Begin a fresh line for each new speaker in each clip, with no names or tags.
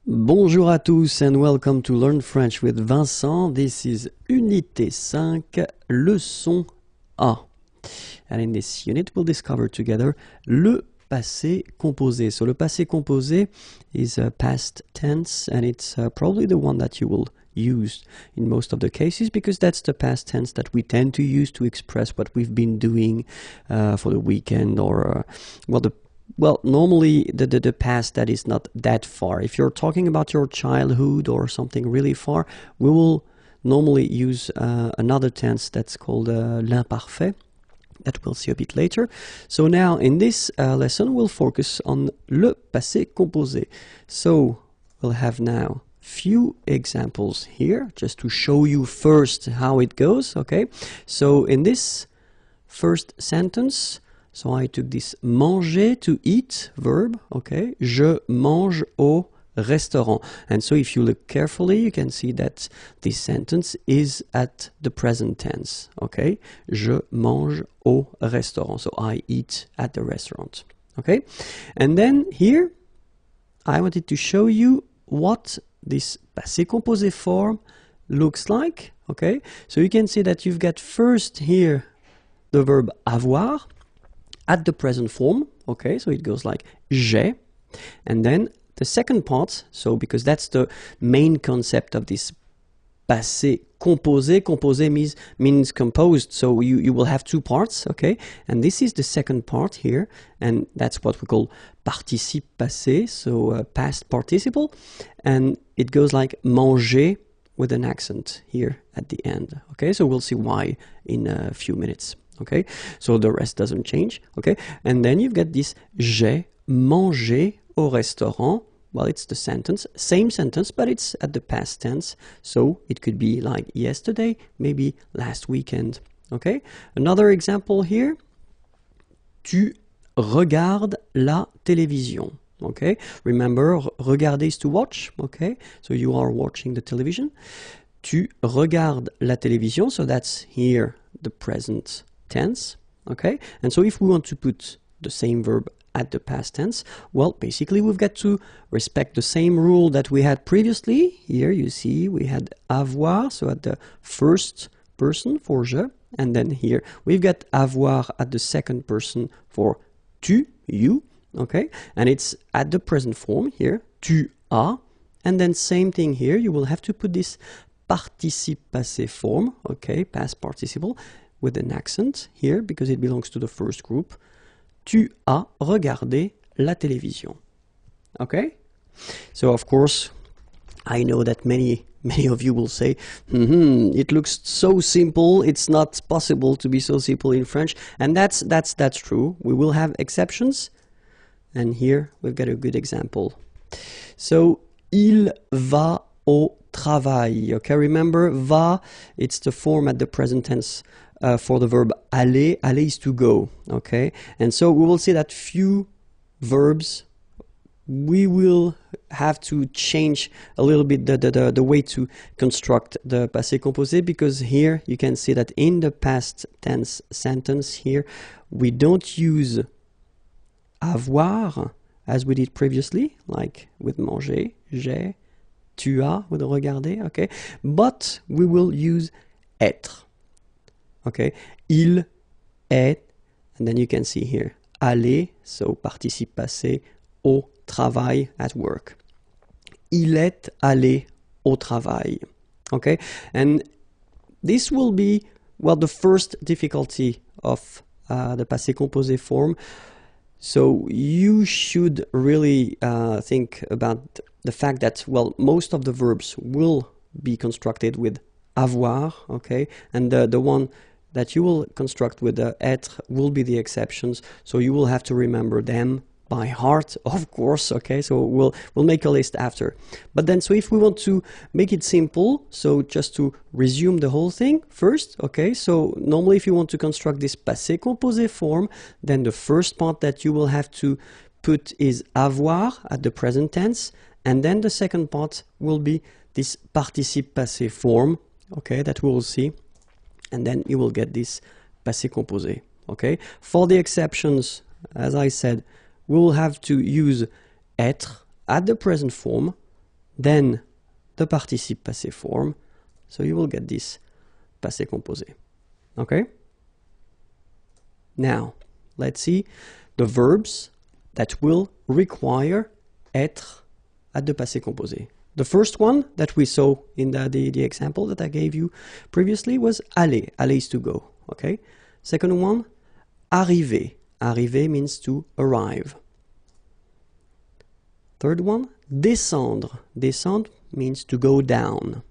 Bonjour à tous and welcome to Learn French with Vincent. This is Unité 5, leçon A. And in this unit we'll discover together le passé composé. So le passé composé is a past tense and it's probably the one that you will use in most of the cases because that's the past tense that we tend to use to express what we've been doing for the weekend or normally the past that is not that far. If you're talking about your childhood or something really far, we will normally use another tense that's called l'imparfait, that we'll see a bit later. So now in this lesson we'll focus on le passé composé. So we'll have now few examples here just to show you first how it goes, okay? So in this first sentence, so I took this manger, to eat verb, okay? Je mange au restaurant. And so if you look carefully, you can see that this sentence is at the present tense, okay? Je mange au restaurant. So I eat at the restaurant, okay? And then here, I wanted to show you what this passé composé form looks like, okay? So you can see that you've got first here the verb avoir, at the present form, okay, so it goes like j'ai, and then the second part, so because that's the main concept of this passé composé. Composé means composed, so you will have two parts, okay, and this is the second part here, and that's what we call participe passé, so past participle, and it goes like manger with an accent here at the end, okay, so we'll see why in a few minutes. Okay, so the rest doesn't change, okay? And then you've got this j'ai mangé au restaurant. Well, it's the sentence, same sentence, but it's at the past tense. So it could be like yesterday, maybe last weekend, okay? Another example here. Tu regardes la télévision, okay? Remember, regarder is to watch, okay? So you are watching the television. Tu regardes la télévision, so that's here the present tense, okay? And so if we want to put the same verb at the past tense, well, basically we've got to respect the same rule that we had previously. Here you see we had avoir, so at the first person for je, and then here we've got avoir at the second person for tu, you, okay? And it's at the present form here, tu as, and then same thing here, you will have to put this participe passé form, okay, past participle, with an accent here because it belongs to the first group. Tu as regardé la télévision. Okay? So of course, I know that many of you will say, it looks so simple, it's not possible to be so simple in French. And that's true. We will have exceptions. And here we've got a good example. So, il va au travail. Okay, remember, va, it's the form at the present tense for the verb aller. Aller is to go, okay? And so we will see that few verbs, we will have to change a little bit the way to construct the passé composé, because here you can see that in the past tense sentence here, we don't use avoir as we did previously, like with manger, j'ai, tu as, with regarder, okay? But we will use être. Okay, il est, and then you can see here, aller, so participe passé, au travail, at work. Il est allé au travail. Okay, and this will be, well, the first difficulty of the passé composé form. So you should really think about the fact that, well, most of the verbs will be constructed with avoir, okay, and the one that you will construct with the être will be the exceptions, so you will have to remember them by heart, of course, okay, so we'll make a list after. But then, so if we want to make it simple, so just to resume the whole thing first, okay, so normally if you want to construct this passé composé form, then the first part that you will have to put is avoir at the present tense, and then the second part will be this participe passé form, okay, that we will see. And then you will get this passé composé, okay? For the exceptions, as I said, we will have to use être at the present form then the participe passé form. So you will get this passé composé. Okay? Now, let's see the verbs that will require être at the passé composé. The first one that we saw in the example that I gave you previously was aller. Aller is to go. Okay? Second one, arriver. Arriver means to arrive. Third one, descendre. Descendre means to go down.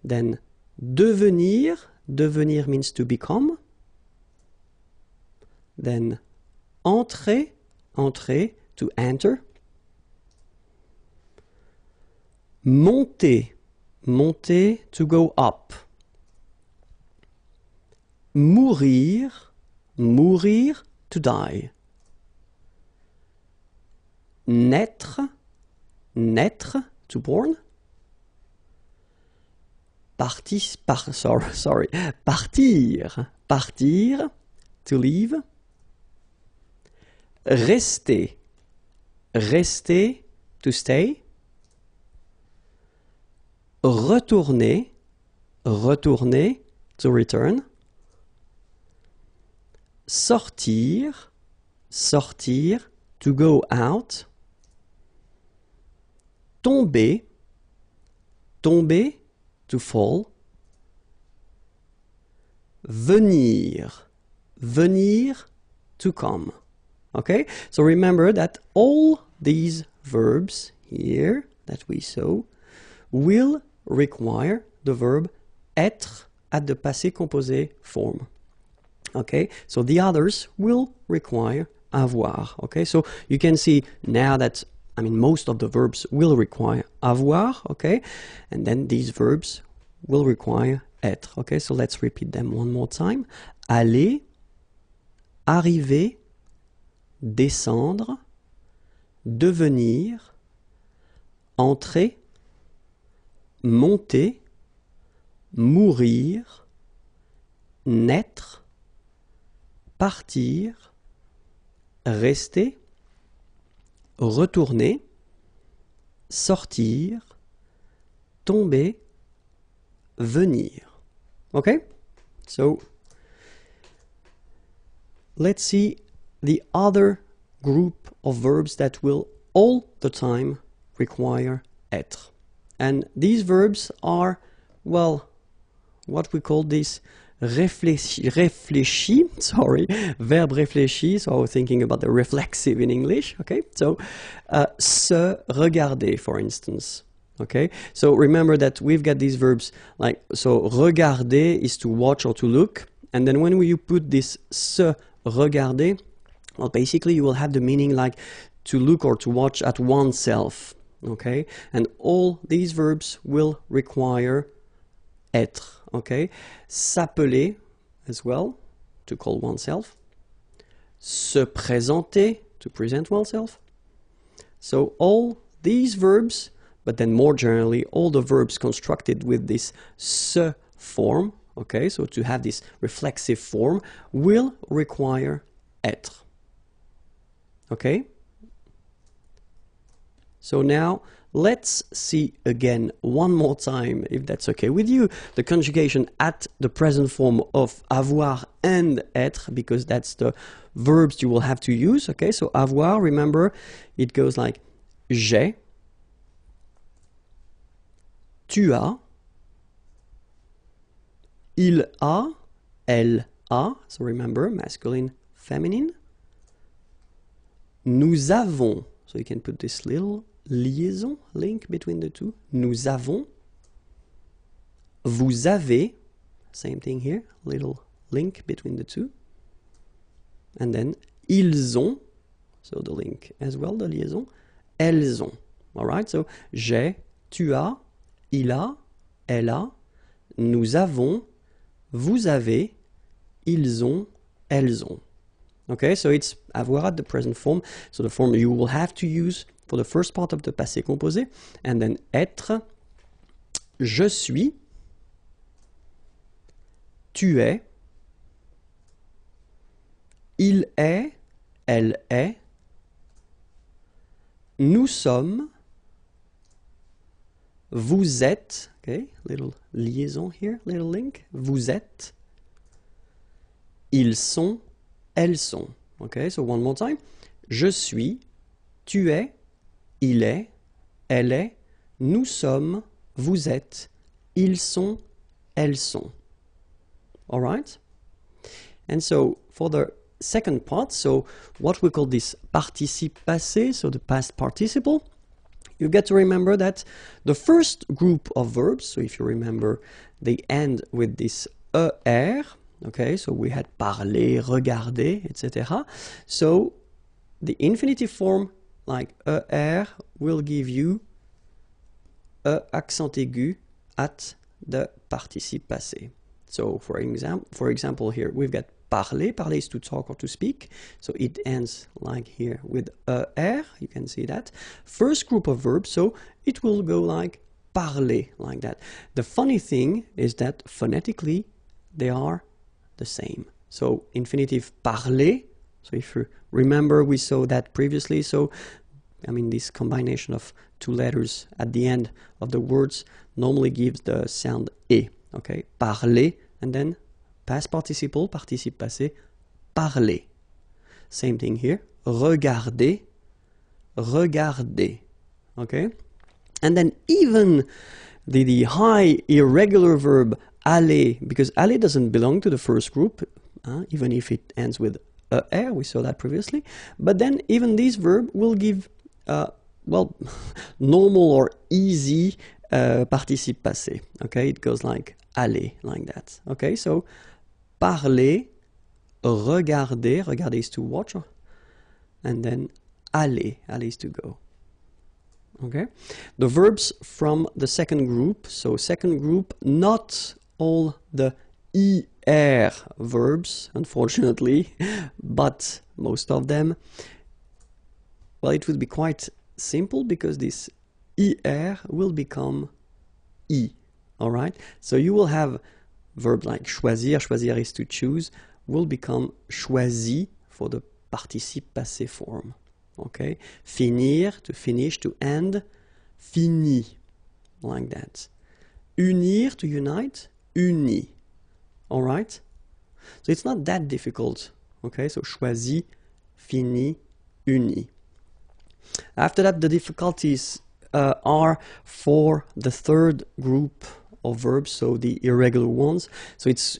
Then devenir. Devenir means to become. Then entrer. Entrer, to enter. Monter. Monter, to go up. Mourir. Mourir, to die. Naître. Naître, to born. Partir. Partir, to leave. Rester. Rester, to stay. Retourner. Retourner, to return. Sortir. Sortir, to go out. Tomber. Tomber, to fall. Venir. Venir, to come. Okay? So remember that all these verbs here that we saw will require the verb être at the passé composé form. Okay? So the others will require avoir. Okay? So you can see now that most of the verbs will require avoir, okay? And then these verbs will require être, okay? So let's repeat them one more time. Aller, arriver, descendre, devenir, entrer, monter, mourir, naître, partir, rester, retourner, sortir, tomber, venir. Okay? So, let's see the other group of verbs that will all the time require être. And these verbs are, well, what we call this réfléchi, sorry, verbe réfléchi, so I was thinking about the reflexive in English, okay? So, se regarder, for instance, okay? So remember that we've got these verbs like, so regarder is to watch or to look, and then when you put this se regarder, well, basically you will have the meaning like to look or to watch at oneself, okay? And all these verbs will require être. Okay, s'appeler as well, to call oneself. Se présenter, to present oneself. So all these verbs, but then more generally, all the verbs constructed with this se form, okay, so to have this reflexive form, will require être. Okay? So now, let's see again one more time, if that's okay with you, the conjugation at the present form of avoir and être, because that's the verbs you will have to use. Okay, so avoir, remember, it goes like j'ai, tu as, il a, elle a, so remember, masculine, feminine. Nous avons, so you can put this little liaison, link between the two. Nous avons. Vous avez. Same thing here. Little link between the two. And then ils ont. So the link as well, the liaison. Elles ont. Alright, so j'ai, tu as, il a, elle a, nous avons, vous avez, ils ont, elles ont. Okay, so it's avoir at the present form. So the form you will have to use for the first part of the passé composé, and then être, je suis, tu es, il est, elle est, nous sommes, vous êtes, okay, little liaison here, little link, vous êtes, ils sont, elles sont. Okay, so one more time. Je suis, tu es, il est, elle est, nous sommes, vous êtes, ils sont, elles sont. All right? And so for the second part, so what we call this participe passé, so the past participle, you get to remember that the first group of verbs, so if you remember, they end with this er, okay, so we had parler, regarder, etc. So the infinitive form, like er, will give you a accent aigu at the participe passé. So for example here, we've got parler. Parler is to talk or to speak. So it ends like here with er. You can see that. First group of verbs, so it will go like parler, like that. The funny thing is that phonetically, they are the same. So infinitive parler. So if you remember, we saw that previously. So, I mean, this combination of two letters at the end of the words normally gives the sound e. Okay, parler, and then past participle, participe passé, parler. Same thing here, regarder, regarder. Okay, and then even the high irregular verb aller, because aller doesn't belong to the first group, even if it ends with er, we saw that previously. But then even this verb will give, well, normal or easy participe passé. Okay, it goes like aller, like that. Okay, so parler, regarder, regarder is to watch, and then aller, aller is to go. Okay, the verbs from the second group, so second group, not all the er verbs, unfortunately, but most of them. Well, it would be quite simple because this er will become i. All right, so you will have verbs like choisir, choisir is to choose, will become choisi for the participe passé form. Okay, finir, to finish, to end, fini, like that. Unir, to unite, uni. All right, so it's not that difficult. Okay, so choisi, fini, uni. After that, the difficulties are for the third group of verbs, so the irregular ones. So it's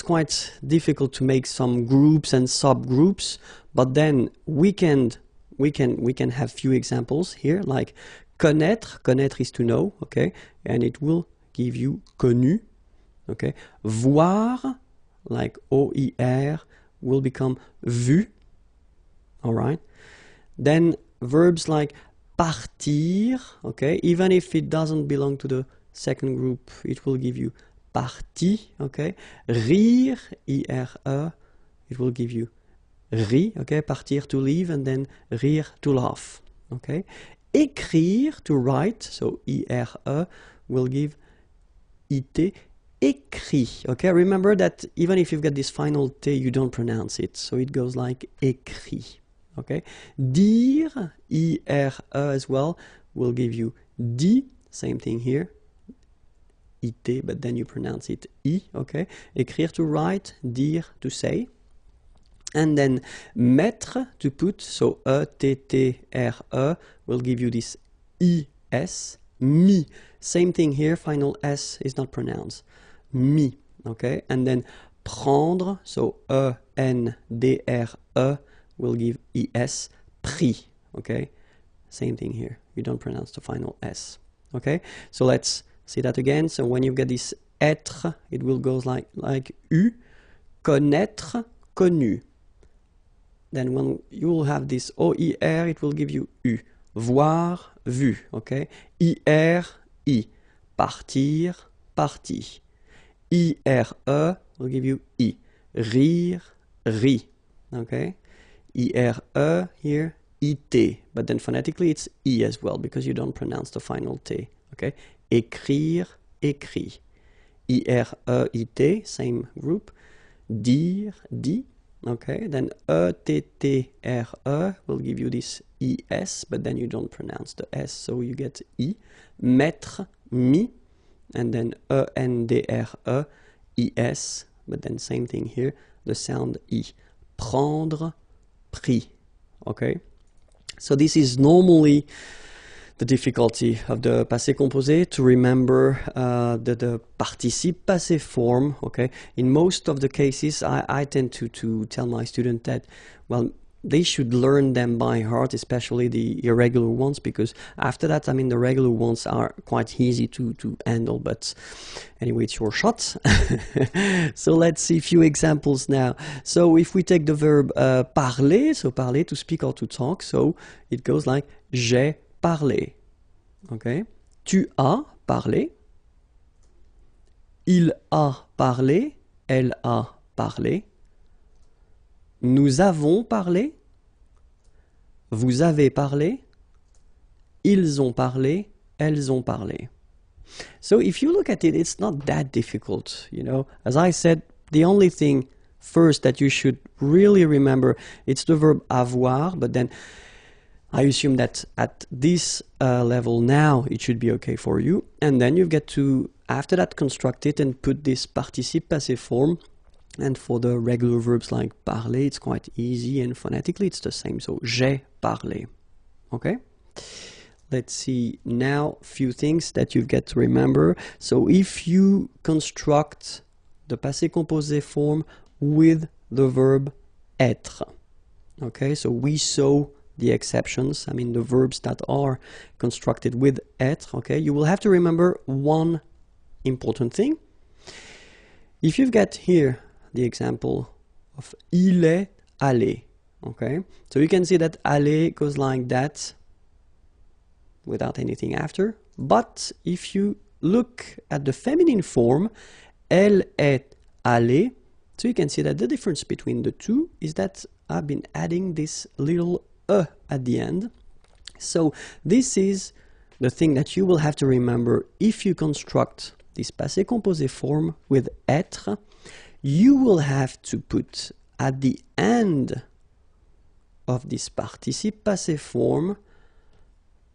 quite difficult to make some groups and subgroups, but then we can have few examples here, like connaître. Connaître is to know, okay, and it will give you connu. Okay, voir, like OIR, will become vu. All right, then verbs like partir, okay, even if it doesn't belong to the second group, it will give you parti, okay. Rire, IRE, it will give you ri, okay, partir to leave, and then rire to laugh, okay. Écrire, to write, so IRE will give IT, écrit, okay. Remember that even if you've got this final T, you don't pronounce it, so it goes like écrit, okay. Dire, IRE as well, will give you dit, same thing here, IT, but then you pronounce it I, okay. Écrire, to write, dire, to say. And then mettre, to put, so ETTRE will give you this IS, mi. Same thing here, final S is not pronounced. Mi, okay. And then prendre, so ENDRE will give IS, pris, okay. Same thing here, you don't pronounce the final S, okay. So let's see that again. So when you get this être, it will go like U, connaître, connu. Then when you will have this OIR, it will give you U, voir, vu, okay. IR, I, partir, parti. IRE will give you I, rire, ri, okay. IRE here, IT, but then phonetically it's I as well because you don't pronounce the final T, okay. Écrire, écrit. IRE, IT, same group. Dire, dit. Okay, then E-T-T-R-E will give you this E-S, but then you don't pronounce the S, so you get I. Mettre, mi, and then E-N-D-R-E, I-S, but then same thing here, the sound I. Prendre, pris. Okay, so this is normally the difficulty of the passé composé, to remember the participe passé form. Okay, in most of the cases I tend to tell my students that, well, they should learn them by heart, especially the irregular ones, because after that, I mean, the regular ones are quite easy to handle. But anyway, it's your shot. So let's see a few examples now. So if we take the verb parler, so parler, to speak or to talk, so it goes like j'ai parlé. Okay. Tu as parlé. Il a parlé. Elle a parlé. Nous avons parlé. Vous avez parlé. Ils ont parlé. Elles ont parlé. So if you look at it, it's not that difficult, you know. As I said, the only thing first that you should really remember, it's the verb avoir, but then I assume that at this level now it should be okay for you. And then you get to, after that, construct it and put this participe passé form. And for the regular verbs like parler, it's quite easy, and phonetically it's the same. So j'ai parlé. Okay? Let's see now a few things that you get to remember. So if you construct the passé composé form with the verb être. Okay, so we saw the exceptions, I mean the verbs that are constructed with être. Okay, you will have to remember one important thing. If you've got here the example of il est allé, okay, so you can see that aller goes like that without anything after. But if you look at the feminine form, elle est allée, so you can see that the difference between the two is that I've been adding this little e at the end. So this is the thing that you will have to remember if you construct this passé composé form with être. You will have to put at the end of this participe passé form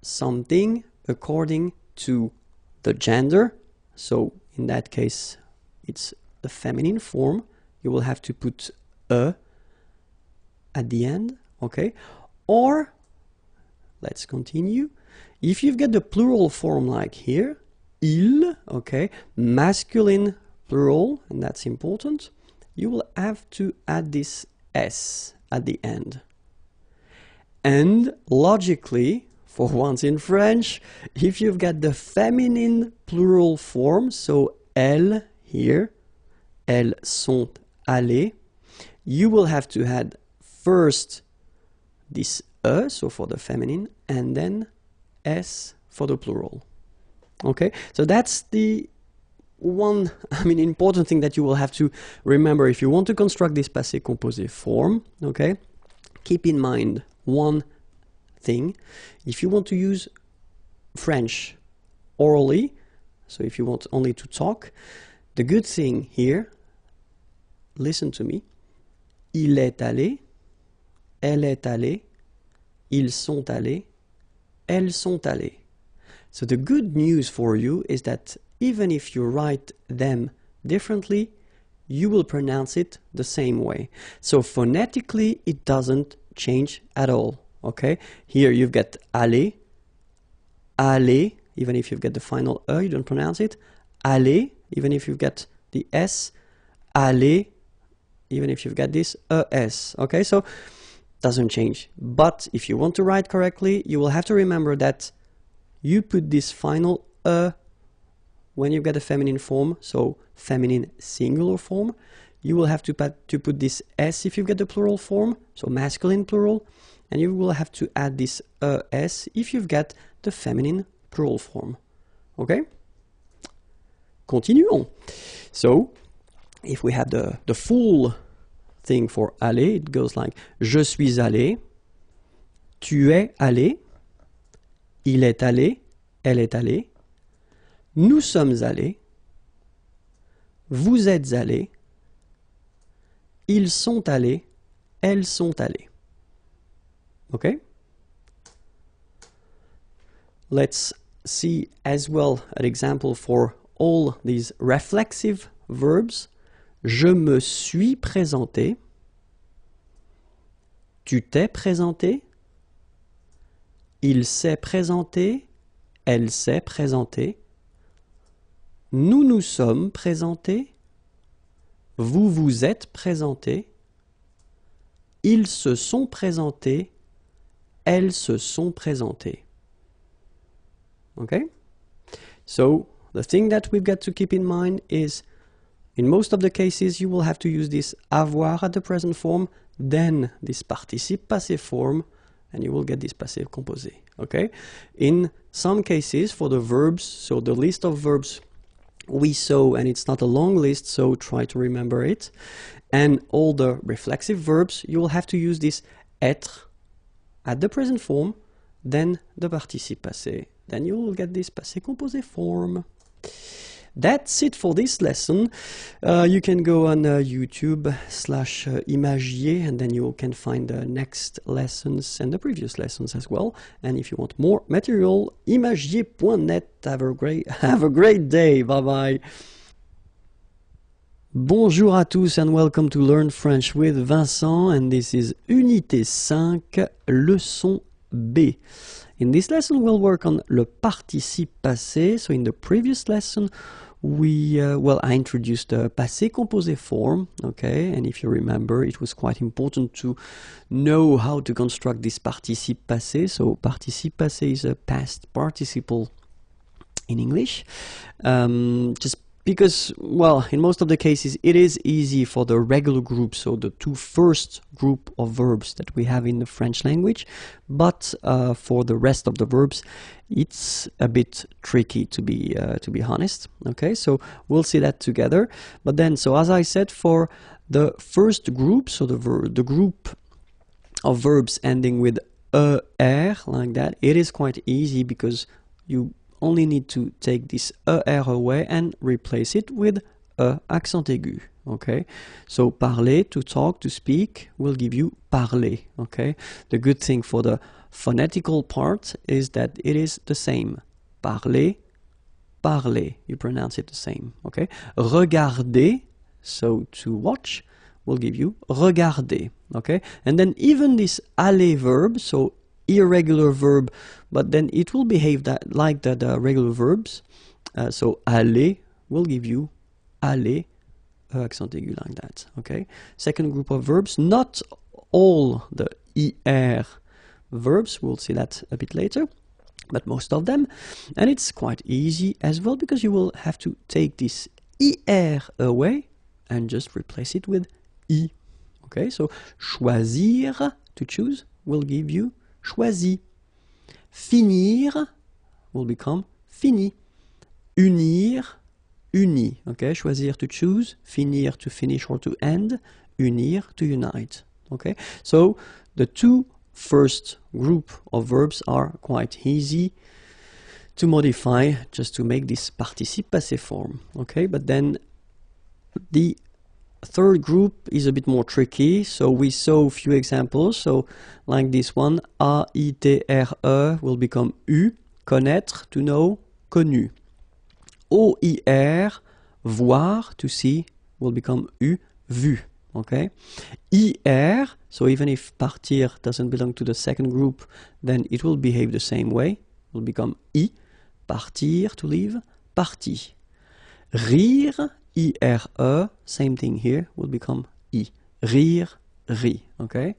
something according to the gender. So in that case, it's the feminine form. You will have to put e at the end, okay? Or, let's continue. If you've got the plural form like here, il, okay, masculine plural, and that's important, you will have to add this s at the end. And logically, for once in French, if you've got the feminine plural form, so elles here, elles sont allées, you will have to add first this e, so for the feminine, and then s for the plural. Okay, so that's the one, I mean, important thing that you will have to remember if you want to construct this passé composé form. Okay, keep in mind one thing. If you want to use French orally, so if you want only to talk, the good thing here, listen to me, il est allé, elle est allée, ils sont allés, elles sont allées. So the good news for you is that even if you write them differently, you will pronounce it the same way. So phonetically, it doesn't change at all. Okay, here you've got aller, aller, even if you've got the final e, you don't pronounce it. Aller, even if you've got the s. Aller, even if you've got this es. Okay, so doesn't change. But if you want to write correctly, you will have to remember that you put this final when you get a feminine form, so feminine singular form. You will have to put this s if you get the plural form, so masculine plural. And you will have to add this s if you've got the feminine plural form. Okay? Continuons. So, if we have the full thing for aller, it goes like je suis allé, tu es allé, il est allé, elle est allée, nous sommes allés, vous êtes allés, ils sont allés, elles sont allées. Okay? Let's see as well an example for all these reflexive verbs. Je me suis présenté. Tu t'es présenté. Il s'est présenté. Elle s'est présentée. Nous nous sommes présentés. Vous vous êtes présentés. Ils se sont présentés. Elles se sont présentées. Okay? So, the thing that we've got to keep in mind is, in most of the cases, you will have to use this avoir at the present form, then this participe passé form, and you will get this passé composé. Okay? In some cases, for the verbs, so the list of verbs we saw, and it's not a long list, so try to remember it. And all the reflexive verbs, you will have to use this être at the present form, then the participe passé. Then you will get this passé composé form. That's it for this lesson. You can go on YouTube/Imagier, and then you can find the next lessons and the previous lessons as well. And if you want more material, imagier.net. Have a great day. Bye bye. Bonjour à tous and welcome to Learn French with Vincent, and this is Unité 5, leçon B. In this lesson we'll work on le participe passé. So in the previous lesson I introduced the passé composé form, okay, and if you remember it was quite important to know how to construct this participe passé. So participe passé is a past participle in English, just because, well, in most of the cases it is easy for the regular group, so the two first group of verbs that we have in the French language, but for the rest of the verbs it's a bit tricky, to be honest. Okay, so we'll see that together. But then, so as I said, for the first group, so the group of verbs ending with er, like that, it is quite easy because you only need to take this er away and replace it with accent aigu. Okay, so parler, to talk, to speak, will give you parler. Okay, the good thing for the phonetical part is that it is the same. Parler, parler, you pronounce it the same. Okay, regarder, so to watch, will give you regarder. Okay, and then even this aller verb, so irregular verb, but then it will behave like the regular verbs. So aller will give you aller, accent aigu, like that. Okay. Second group of verbs, not all the er verbs, we'll see that a bit later, but most of them, and it's quite easy as well because you will have to take this er away and just replace it with I. Okay, so choisir, to choose, will give you choisi. Finir will become fini. Unir, uni. Okay, choisir, to choose, finir, to finish or to end, unir, to unite. Okay, so the two first group of verbs are quite easy to modify just to make this participe passé form. Okay, but then the third group is a bit more tricky, so we saw a few examples. So like this one, A-I-T-R-E will become U, connaître, to know, connu. O-I-R, voir, to see, will become U, vu. Okay, I-R, so even if partir doesn't belong to the second group, then it will behave the same way, will become I, partir, to leave, parti. Rire, I-R-E, same thing here, will become I. Rire, ri. Okay?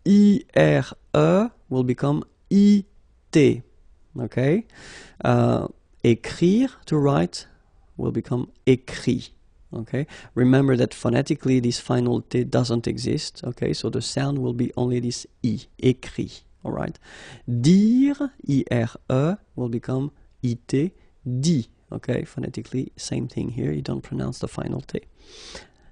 I-R-E will become I-T. Okay? Écrire, to write, will become écrit. Okay? Remember that phonetically this final T doesn't exist. Okay? So the sound will be only this I, écrit. Alright? Dire, I-R-E, will become I-T, dit. Okay, phonetically, same thing here, you don't pronounce the final T.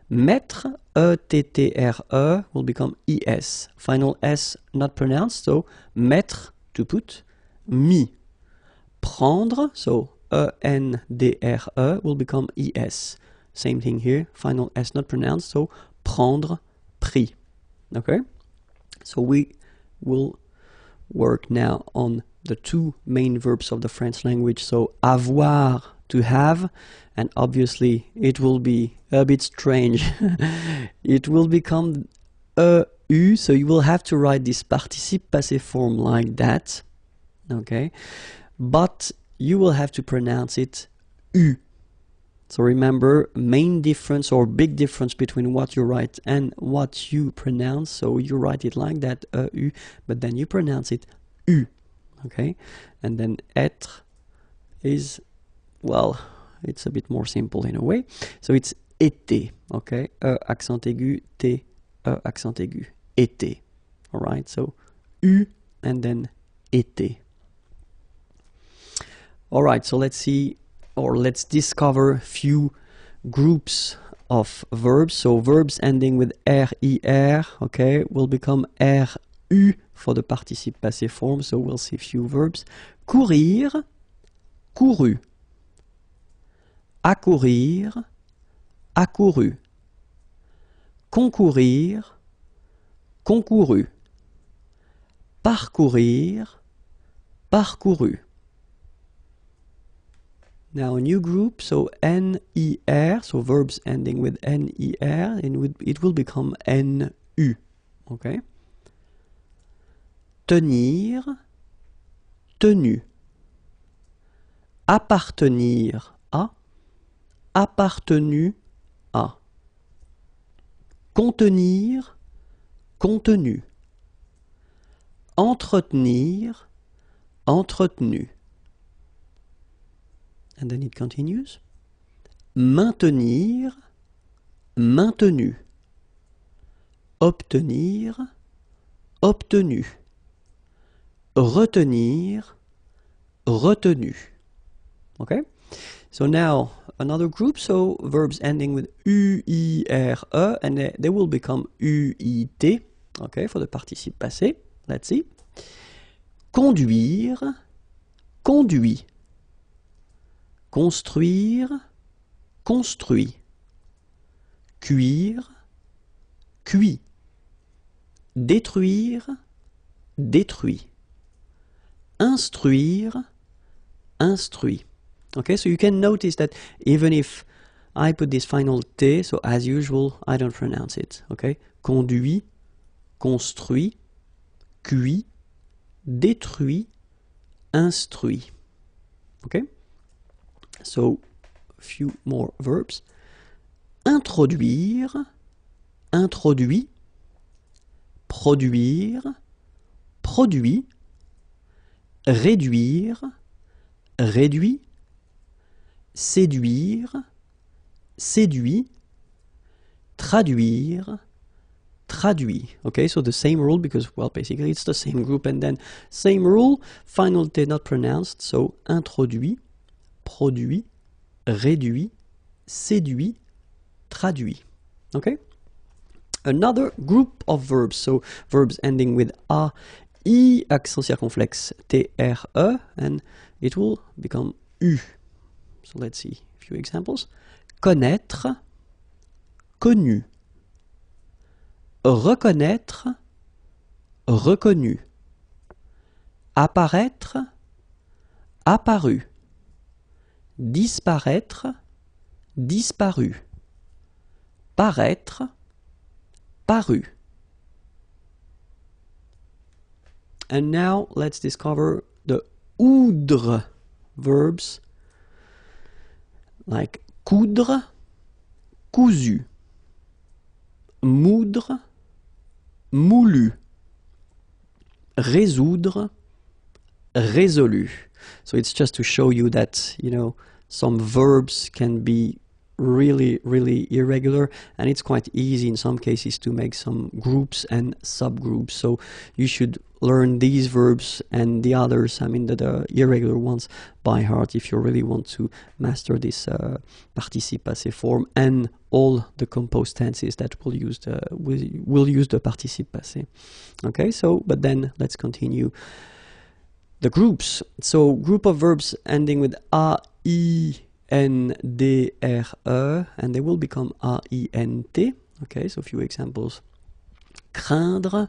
Mettre, E-T-T-R-E, will become I-S. Final S not pronounced, so mettre, to put, mis. Prendre, so E-N-D-R-E, will become I-S. Same thing here, final S not pronounced, so prendre, pris. Okay, so we will work now on the two main verbs of the French language. So avoir, to have, and obviously it will be a bit strange. It will become eu, so you will have to write this participe passé form like that. Okay, but you will have to pronounce it u. So remember, main difference or big difference between what you write and what you pronounce. So you write it like that, u, but then you pronounce it u. Okay, and then être is, well, it's a bit more simple in a way. So it's été. Okay, accent aigu, t, accent aigu, été. All right, so u and then été. All right, so let's see, or let's discover a few groups of verbs. So verbs ending with RIR, okay, will become RU for the participe passé form. So we'll see a few verbs. Courir, couru. Accourir, accouru. Concourir, concouru. Parcourir, parcouru. Now a new group, so NER, so verbs ending with NER, and it will become NU, okay? Tenir, tenu. Appartenir à, appartenu à. Contenir, contenu. Entretenir, entretenu. And then it continues. Maintenir, maintenu. Obtenir, obtenu. Retenir, retenu. Okay? So now another group, so verbs ending with UIRE, and they will become UIT, okay, for the participe passé. Let's see. Conduire, conduit. Construire, construit. Cuire, cuit. Détruire, détruit. Instruire, instruit. Okay, so you can notice that even if I put this final T, so as usual, I don't pronounce it. Okay, conduit, construit, cuit, détruit, instruit. Okay, so a few more verbs. Introduire, introduit. Produire, produit. Réduire, réduit. Séduire, séduit. Traduire, traduit. Okay, so the same rule, because, well, basically it's the same group, and then same rule, final T not pronounced, so introduit, produit, réduit, séduit, traduit. Okay? Another group of verbs, so verbs ending with A, I, accent circonflexe, T-R-E, and it will become U. So let's see a few examples. Connaître, connu. Reconnaître, reconnu. Apparaître, apparu. Disparaître, disparu. Paraître, paru. And now let's discover the oudre verbs, like coudre, cousu. Moudre, moulu. Résoudre, résolu. So it's just to show you that, you know, some verbs can be really irregular, and it's quite easy in some cases to make some groups and subgroups. So you should learn these verbs and the others, I mean the irregular ones, by heart if you really want to master this participe passé form and all the composed tenses that will use the participe passé. Okay, so but then let's continue the groups. So group of verbs ending with A, I, N, D, R, E, and they will become A, I, N, T. Okay, so a few examples. craindre,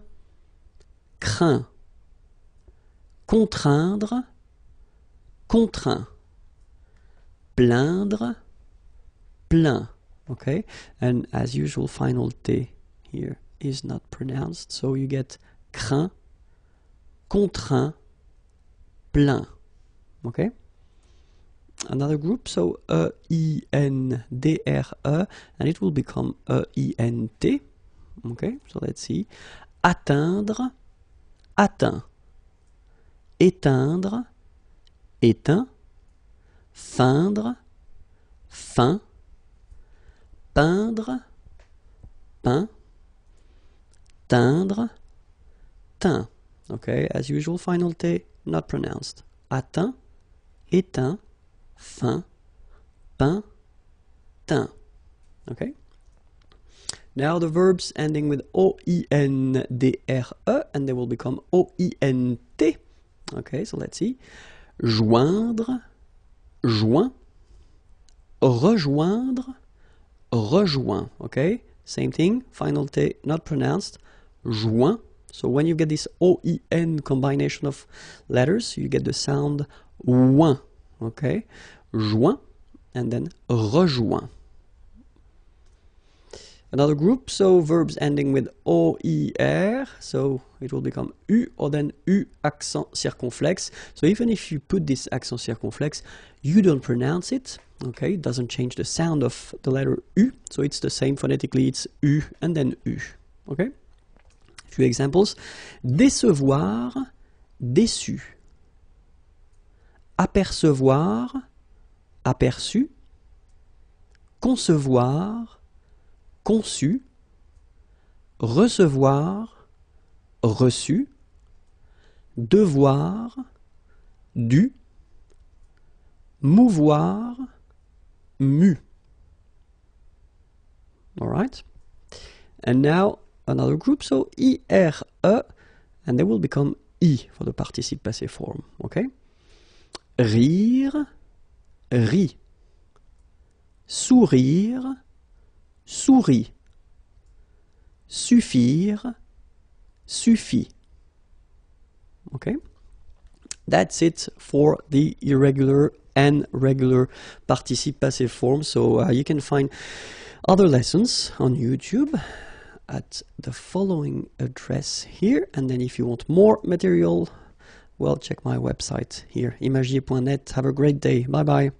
craint. Contraindre, contraint. Plaindre, plaint. Okay, and as usual, final T here is not pronounced, so you get craint, contraint, plaint. Okay. Another group, so E-I-N-D-R-E, and it will become E-I-N-T. Okay, so let's see. Atteindre, atteint. Éteindre, éteint. Feindre, feint. Peindre, peint. Teindre, teint. Okay, as usual, final T not pronounced. Atteint, éteint, feint, peint, teint. Okay? Now the verbs ending with O-I-N-D-R-E, and they will become O-I-N-T. Okay, so let's see. Joindre, joint. Rejoindre, rejoint. Okay, same thing. Final T not pronounced. Joint. So when you get this O-I-N combination of letters, you get the sound ouin. Okay, joint, and then rejoint. Another group, so verbs ending with O-I-R, so it will become U, or then U accent circonflexe. So even if you put this accent circonflexe, you don't pronounce it, okay, it doesn't change the sound of the letter U, so it's the same phonetically, it's U and then U, okay? A few examples. Décevoir, déçu. Apercevoir, aperçu. Concevoir, conçu. Recevoir, reçu. Devoir, dû. Mouvoir, mu. All right? And now another group, so I-R-E, and they will become I for the participe passé form, okay? Rire, rit. Sourire, sourit. Suffire, suffit. Okay? That's it for the irregular and regular participe passé form. So you can find other lessons on YouTube at the following address here. And then if you want more material, well, check my website here, imagier.net. Have a great day. Bye-bye.